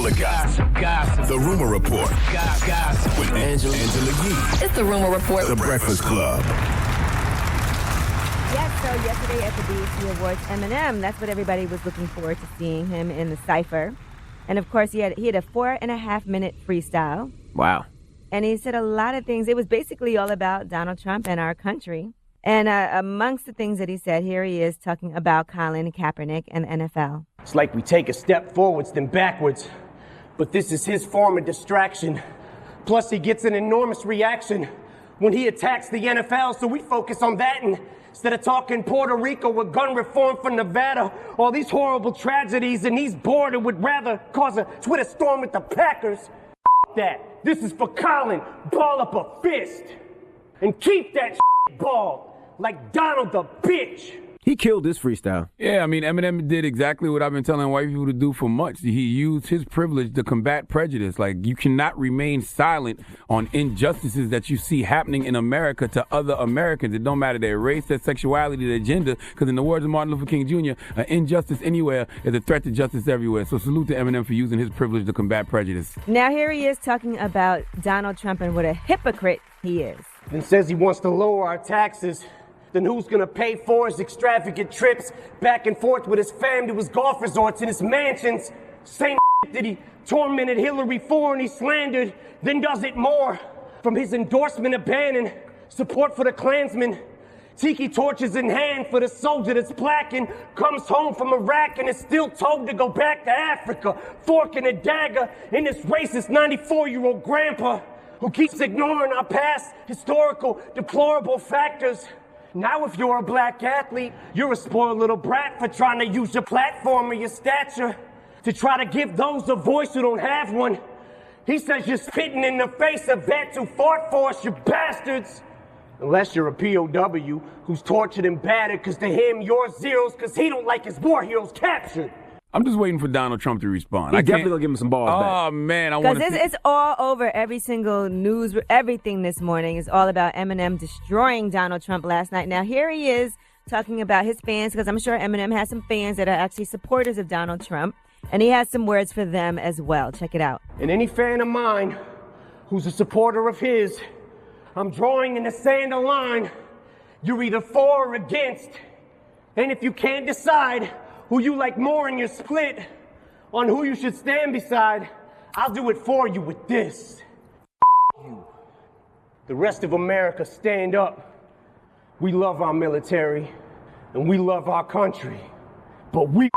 the gossip. The Rumor Report. Gossip. With Angela Yee. It's the Rumor Report. The Breakfast Club. Yes, so yesterday at the BET Awards, Eminem, that's what everybody was looking forward to seeing him in the cypher. And of course, he had a 4.5-minute freestyle. Wow. And he said a lot of things. It was basically all about Donald Trump and our country. And amongst the things that he said, here he is talking about Colin Kaepernick and the NFL. It's like we take a step forwards then backwards. But this is his form of distraction. Plus, he gets an enormous reaction when he attacks the NFL, so we focus on that instead of talking Puerto Rico with gun reform for Nevada, all these horrible tragedies, and he's bored and would rather cause a Twitter storm with the Packers. That. This is for Colin. Ball up a fist. And keep that ball like Donald the bitch. He killed this freestyle. Yeah, I mean, Eminem did exactly what I've been telling white people to do for months. He used his privilege to combat prejudice. Like, you cannot remain silent on injustices that you see happening in America to other Americans. It don't matter their race, their sexuality, their gender, because in the words of Martin Luther King Jr., an injustice anywhere is a threat to justice everywhere. So salute to Eminem for using his privilege to combat prejudice. Now here he is talking about Donald Trump and what a hypocrite he is. And says he wants to lower our taxes. Then who's gonna pay for his extravagant trips back and forth with his fam to his golf resorts and his mansions? Same that he tormented Hillary for and he slandered, then does it more. From his endorsement of banning support for the Klansmen, tiki torches in hand for the soldier that's black and comes home from Iraq and is still told to go back to Africa, fork and a dagger in this racist 94-year-old grandpa who keeps ignoring our past historical deplorable factors. Now if you're a black athlete, you're a spoiled little brat for trying to use your platform or your stature to try to give those a voice who don't have one. He says you're spitting in the face of vets who fought for us, you bastards. Unless you're a POW who's tortured and battered because to him you're zeros because he don't like his war heroes captured. I'm just waiting for Donald Trump to respond. I definitely gonna give him some balls back. Oh, man, I want to Because it's all over every single news, everything this morning is all about Eminem destroying Donald Trump last night. Now, here he is talking about his fans, because I'm sure Eminem has some fans that are actually supporters of Donald Trump, and he has some words for them as well. Check it out. And any fan of mine who's a supporter of his, I'm drawing in the sand a line. You're either for or against. And if you can't decide who you like more and you're split on who you should stand beside, I'll do it for you with this. You. The rest of America, stand up. We love our military and we love our country, but we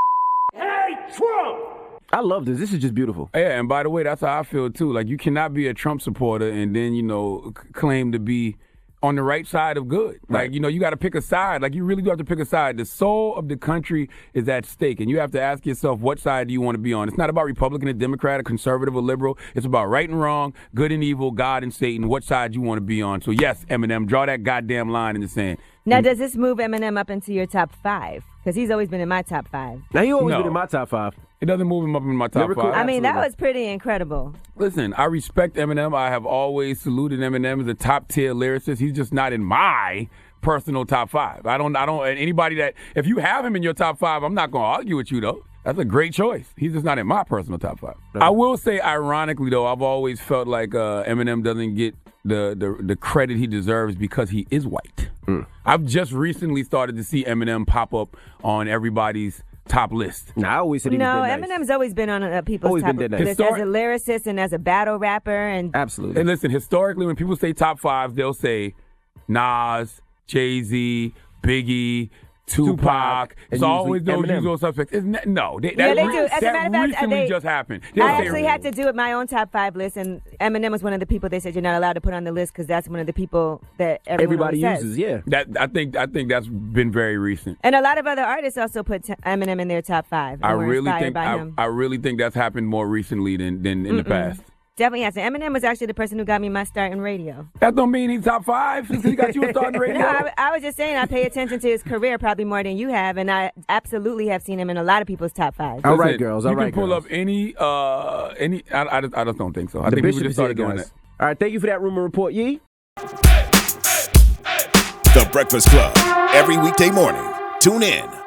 hate Trump. I love this. This is just beautiful. Yeah, and by the way, that's how I feel too. Like, you cannot be a Trump supporter and then, claim to be on the right side of good. Like, you got to pick a side. Like, you really do have to pick a side. The soul of the country is at stake, and you have to ask yourself, what side do you want to be on? It's not about Republican and Democrat or conservative or liberal. It's about right and wrong, good and evil, God and Satan, what side you want to be on. So, yes, Eminem, draw that goddamn line in the sand. Now, does this move Eminem up into your top 5? Because he's always been in my top 5. Now, he always been in my top 5. It doesn't move him up in my top 5. I mean, that was pretty incredible. Listen, I respect Eminem. I have always saluted Eminem as a top-tier lyricist. He's just not in my personal top 5. I don't, anybody that, if you have him in your top 5, I'm not going to argue with you, though. That's a great choice. He's just not in my personal top 5. I will say, ironically, though, I've always felt like Eminem doesn't get the credit he deserves because he is white. I've just recently started to see Eminem pop up on everybody's top list. I always said he was dead nice. Eminem's always been on people's top list as a lyricist and as a battle rapper. And absolutely. And listen, historically, when people say top 5, they'll say Nas, Jay-Z, Biggie, Tupac. It's always those usual suspects. No, they do. As a matter of fact, recently just happened. I actually had to do it my own top 5 list, and Eminem was one of the people they said you're not allowed to put on the list because that's one of the people that everybody uses. Yeah, I think that's been very recent. And a lot of other artists also put Eminem in their top 5. I really think that's happened more recently than in the past. Definitely has. Eminem was actually the person who got me my start in radio. That don't mean he's top 5 since he got you a start in radio. No, I was just saying I pay attention to his career probably more than you have, and I absolutely have seen him in a lot of people's top 5. All right, girls. You can pull up any. I just don't think so. I think people just started doing that. All right, thank you for that Rumor Report, Yee. The Breakfast Club, every weekday morning. Tune in.